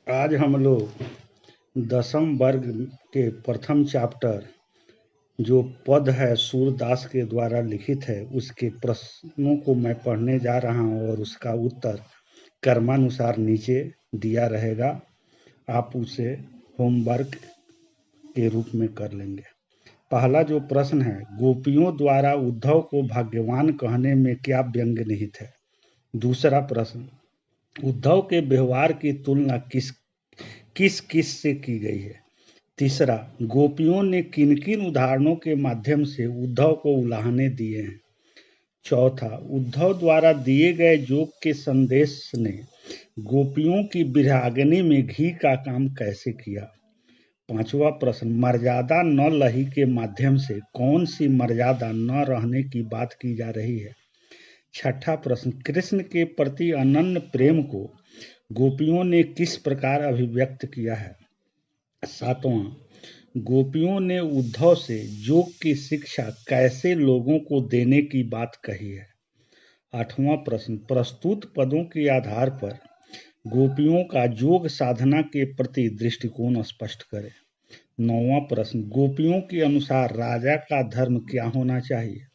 आज हम लोग 10वीं वर्ग के प्रथम चैप्टर जो पद है सूरदास के द्वारा लिखित है उसके प्रश्नों को मैं पढ़ने जा रहा हूँ और उसका उत्तर क्रमानुसार नीचे दिया रहेगा। आप उसे होमवर्क के रूप में कर लेंगे। पहला जो प्रश्न है, गोपियों द्वारा उद्धव को भाग्यवान कहने में क्या व्यंग्य निहित है। दूसरा प्रश्न, उद्धव के व्यवहार की तुलना किस किस किस से की गई है। तीसरा, गोपियों ने किन किन उदाहरणों के माध्यम से उद्धव को उलाहने दिए हैं। चौथा, उद्धव द्वारा दिए गए जोग के संदेश ने गोपियों की विरागनी में घी का काम कैसे किया। पांचवा प्रश्न, मर्यादा न लही के माध्यम से कौन सी मर्यादा न रहने की बात की जा रही है। छठा प्रश्न, कृष्ण के प्रति अनन्य प्रेम को गोपियों ने किस प्रकार अभिव्यक्त किया है। सातवां, गोपियों ने उद्धव से योग की शिक्षा कैसे लोगों को देने की बात कही है। आठवां प्रश्न, प्रस्तुत पदों के आधार पर गोपियों का योग साधना के प्रति दृष्टिकोण स्पष्ट करें। नौवां प्रश्न, गोपियों के अनुसार राजा का धर्म क्या होना चाहिए।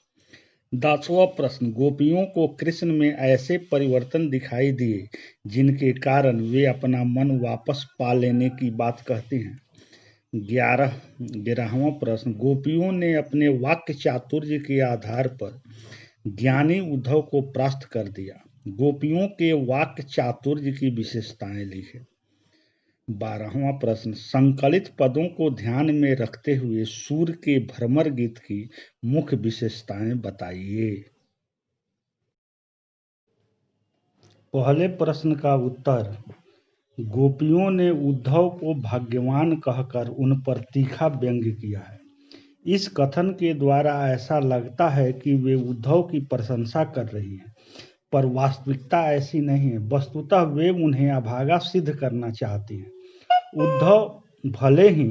10वां प्रश्न, गोपियों को कृष्ण में ऐसे परिवर्तन दिखाई दिए जिनके कारण वे अपना मन वापस पा लेने की बात कहती हैं। 11वां प्रश्न, गोपियों ने अपने वाक्य चातुर्य के आधार पर ज्ञानी उद्धव को परास्त कर दिया। गोपियों के वाक्य चातुर्य की विशेषताएं लिखें। 12वां प्रश्न, संकलित पदों को ध्यान में रखते हुए सूर के भ्रमर गीत की मुख्य विशेषताएं बताइए। पहले प्रश्न का उत्तर, गोपियों ने उद्धव को भाग्यवान कहकर उन पर तीखा व्यंग्य किया है। इस कथन के द्वारा ऐसा लगता है कि वे उद्धव की प्रशंसा कर रही हैं, पर वास्तविकता ऐसी नहीं है। वस्तुतः वे उन्हें अभागा सिद्ध करना चाहती हैं। उद्धव भले ही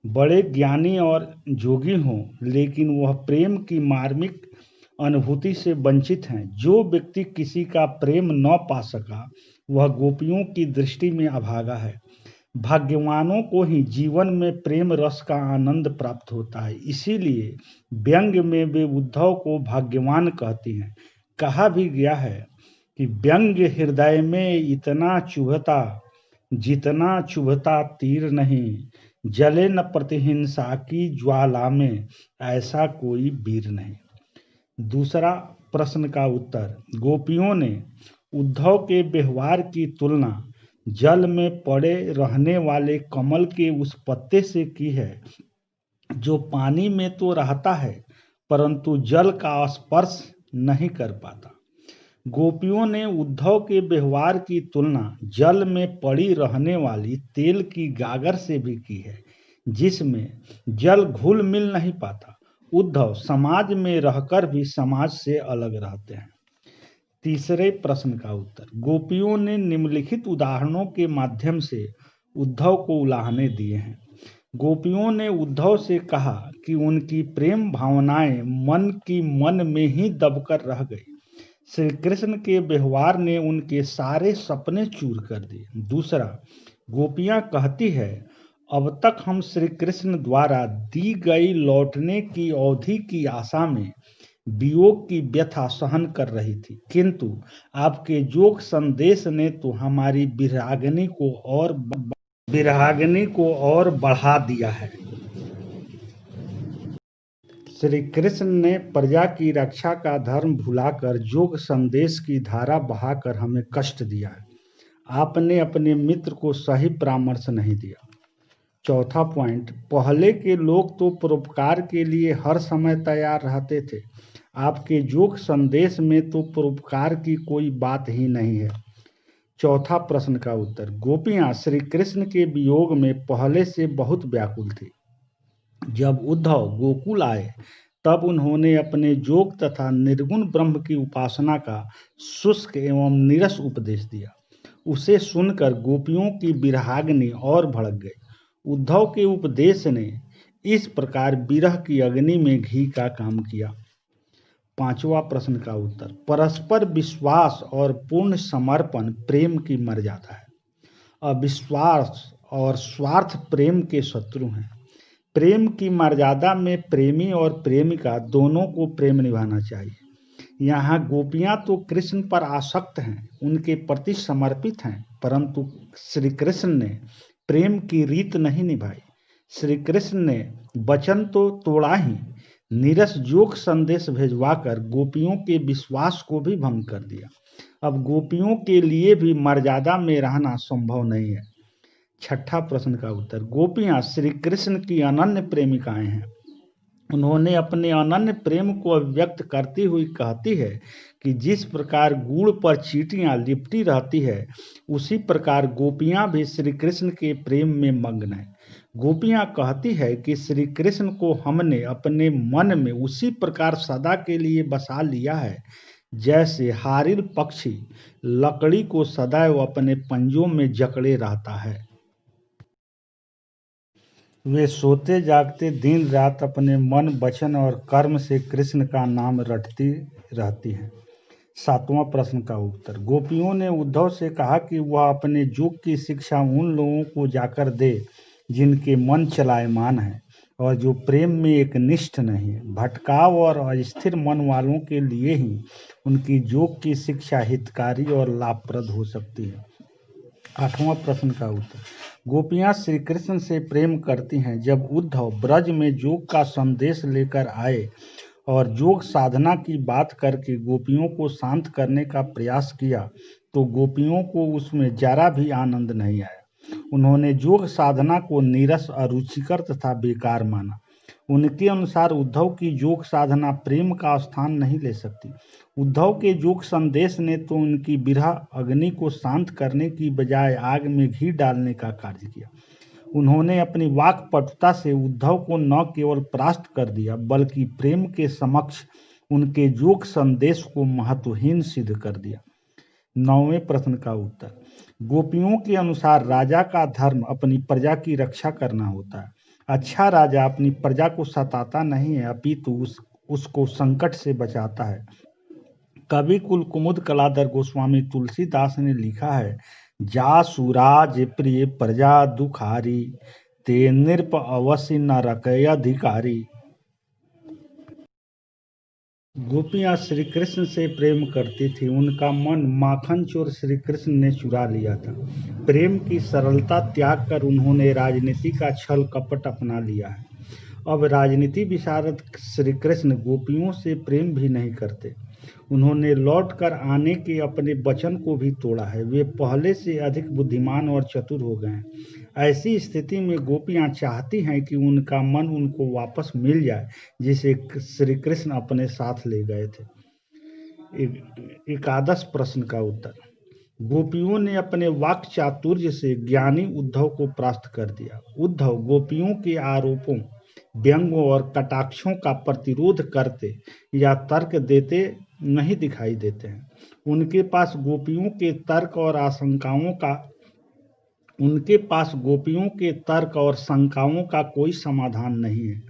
बड़े ज्ञानी और जोगी हों, लेकिन वह प्रेम की मार्मिक अनुभूति से वंचित हैं। जो व्यक्ति किसी का प्रेम न पा सका वह गोपियों की दृष्टि में अभागा है। भाग्यवानों को ही जीवन में प्रेम रस का आनंद प्राप्त होता है। इसीलिए व्यंग्य में वे उद्धव को भाग्यवान कहती हैं। कहा भी गया है कि व्यंग्य हृदय में इतना चुभता जितना चुभता तीर नहीं, जले न प्रतिहिंसा की ज्वाला में ऐसा कोई वीर नहीं। दूसरा प्रश्न का उत्तर, गोपियों ने उद्धव के व्यवहार की तुलना जल में पड़े रहने वाले कमल के उस पत्ते से की है जो पानी में तो रहता है परंतु जल का स्पर्श नहीं कर पाता। गोपियों ने उद्धव के व्यवहार की तुलना जल में पड़ी रहने वाली तेल की गागर से भी की है जिसमें जल घुल मिल नहीं पाता। उद्धव समाज में रहकर भी समाज से अलग रहते हैं। तीसरे प्रश्न का उत्तर, गोपियों ने निम्नलिखित उदाहरणों के माध्यम से उद्धव को उलाहने दिए हैं। गोपियों ने उद्धव से कहा कि उनकी प्रेम भावनाएं मन की मन में ही दबकर रह गई। श्री कृष्ण के व्यवहार ने उनके सारे सपने चूर कर दिए। दूसरा, गोपियां कहती है, अब तक हम श्री कृष्ण द्वारा दी गई लौटने की अवधि की आशा में वियोग की व्यथा सहन कर रही थी, किंतु आपके जोग संदेश ने तो हमारी विरागनी को और बढ़ा दिया है। श्री कृष्ण ने प्रजा की रक्षा का धर्म भुलाकर जोग संदेश की धारा बहाकर हमें कष्ट दिया है। आपने अपने मित्र को सही परामर्श नहीं दिया। चौथा पॉइंट, पहले के लोग तो परोपकार के लिए हर समय तैयार रहते थे। आपके जोग संदेश में तो परोपकार की कोई बात ही नहीं है। चौथा प्रश्न का उत्तर, गोपियां श्री कृष्ण के वियोग में पहले से बहुत व्याकुल थी। जब उद्धव गोकुल आए तब उन्होंने अपने जोग तथा निर्गुण ब्रह्म की उपासना का शुष्क एवं नीरस उपदेश दिया। उसे सुनकर गोपियों की विरहाग्नि और भड़क गई। उद्धव के उपदेश ने इस प्रकार विरह की अग्नि में घी का काम किया। पांचवा प्रश्न का उत्तर, परस्पर विश्वास और पूर्ण समर्पण प्रेम की मर्यादा है। अविश्वास और स्वार्थ प्रेम के शत्रु हैं। प्रेम की मर्यादा में प्रेमी और प्रेमिका दोनों को प्रेम निभाना चाहिए। यहाँ गोपियां तो कृष्ण पर आसक्त हैं, उनके प्रति समर्पित हैं, परंतु श्री कृष्ण ने प्रेम की रीत नहीं निभाई। श्री कृष्ण ने वचन तो तोड़ा ही, नीरस जोक संदेश भेजवाकर गोपियों के विश्वास को भी भंग कर दिया। अब गोपियों के लिए भी मर्यादा में रहना संभव नहीं है। छठा प्रश्न का उत्तर। गोपियां श्री कृष्ण की अनन्य प्रेमिकाएं हैं। उन्होंने अपने अनन्य प्रेम को अभिव्यक्त करती हुई कहती है कि जिस प्रकार गुड़ पर चींटियां लिपटी रहती है, उसी प्रकार गोपियां भी श्री कृष्ण के प्रेम में मग्न हैं। गोपियां कहती है कि श्री कृष्ण को हमने अपने मन में उसी प्रकार सदा के लिए बसा लिया है, जैसे हारिल पक्षी लकड़ी को सदैव अपने पंजों में जकड़े रहता है। वे सोते जागते दिन रात अपने मन, वचन और कर्म से कृष्ण का नाम रटती रहती हैं। सातवां प्रश्न का उत्तर। गोपियों ने उद्धव से कहा कि वह अपने योग की शिक्षा उन लोगों को जाकर दे जिनके मन चलायमान है और जो प्रेम में एक निष्ठ नहीं है। भटकाव और अस्थिर मन वालों के लिए ही उनकी योग की शिक्षा हितकारी और लाभप्रद हो सकती है। आठवां प्रश्न का उत्तर। गोपियां श्री कृष्ण से प्रेम करती हैं। जब उद्धव ब्रज में योग का संदेश लेकर आए और योग साधना की बात करके गोपियों को शांत करने का प्रयास किया, तो गोपियों को उसमें जरा भी आनंद नहीं आया। उन्होंने योग साधना को नीरस, अरुचिकर तथा बेकार माना। उनके अनुसार उद्धव की योग साधना प्रेम का स्थान नहीं ले सकती। उद्धव के योग संदेश ने तो उनकी विरह अग्नि को शांत करने की बजाय आग में घी डालने का कार्य किया। उन्होंने अपनी वाक्पटुता से उद्धव को न केवल परास्त कर दिया, बल्कि प्रेम के समक्ष उनके योग संदेश को महत्वहीन सिद्ध कर दिया। 9वें प्रश्न का उत्तर। गोपियों के अनुसार राजा का धर्म अपनी प्रजा की रक्षा करना होता है। अच्छा राजा अपनी प्रजा को सताता नहीं है, अपितु उसको संकट से बचाता है। कवि कुल कुमुद कलाधर गोस्वामी तुलसीदास ने लिखा है, जा सुराज प्रिय प्रजा दुखारी, ते नृप अवश्य न रकै अधिकारी। गोपियां श्री कृष्ण से प्रेम करती थी। उनका मन माखन चोर श्री कृष्ण ने चुरा लिया था। प्रेम की सरलता त्याग कर उन्होंने राजनीति का छल कपट अपना लिया है। अब राजनीति विशारद श्री कृष्ण गोपियों से प्रेम भी नहीं करते। उन्होंने लौट कर आने के अपने वचन को भी तोड़ा है। वे पहले से अधिक बुद्धिमान और चतुर हो गए हैं। ऐसी स्थिति में गोपियां चाहती हैं कि उनका मन उनको वापस मिल जाए, जिसे श्री कृष्ण अपने साथ ले गए थे। 11 प्रश्न का उत्तर। गोपियों ने अपने वाक चातुर्य से ज्ञानी उद्धव को परास्त कर दिया। उद्धव गोपियों के आरोपों, व्यंग्यों और कटाक्षों का प्रतिरोध करते या तर्क देते नहीं दिखाई देते हैं। उनके पास गोपियों के तर्क और शंकाओं का कोई समाधान नहीं है।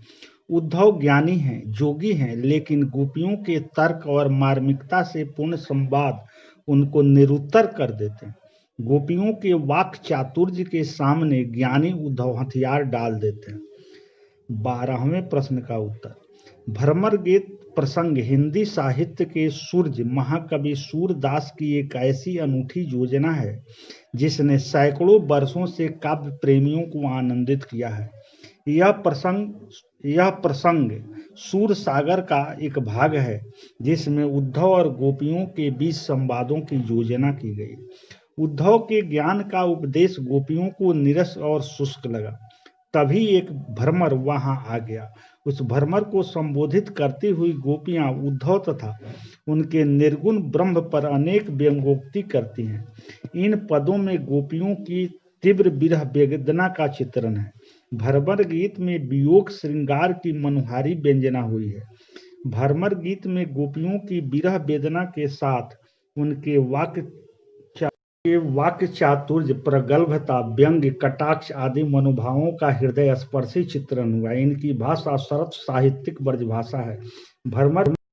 उद्धव ज्ञानी हैं, जोगी हैं, लेकिन गोपियों के तर्क और मार्मिकता से पूर्ण संवाद उनको निरुत्तर कर देते हैं। गोपियों के वाक चातुर्य के सामने ज्ञानी उद्धव हथियार डाल देते हैं। 12वें प्रश्न का उत्तर। भ्रमर गीत प्रसंग हिंदी साहित्य के सूर्य महाकवि सूरदास की एक ऐसी अनूठी योजना है जिसने सैकड़ों वर्षों से काव्य प्रेमियों को आनंदित किया है। यह प्रसंग सूर सागर का एक भाग है जिसमें उद्धव और गोपियों के बीच संवादों की योजना की गई। उद्धव के ज्ञान का उपदेश गोपियों को नीरस और शुष्क लगा। तभी एक भ्रमर वहां आ गया। उस भ्रमर को संबोधित करती हुई गोपियां उद्धव तथा उनके निर्गुण ब्रह्म पर अनेक व्यंग्योक्ति करती हैं। इन पदों में गोपियों की तीव्र विरह वेदना का चित्रण है। भ्रमर गीत में वियोग श्रृंगार की मनोहारी व्यंजना हुई है। भ्रमर गीत में गोपियों की विरह वेदना के साथ उनके वाक्य चातुर्य, प्रगल्भता, व्यंग्य, कटाक्ष आदि मनोभावों का हृदय स्पर्शी चित्रण हुआ। इनकी भाषा सरस साहित्यिक ब्रजभाषा है। भ्रमर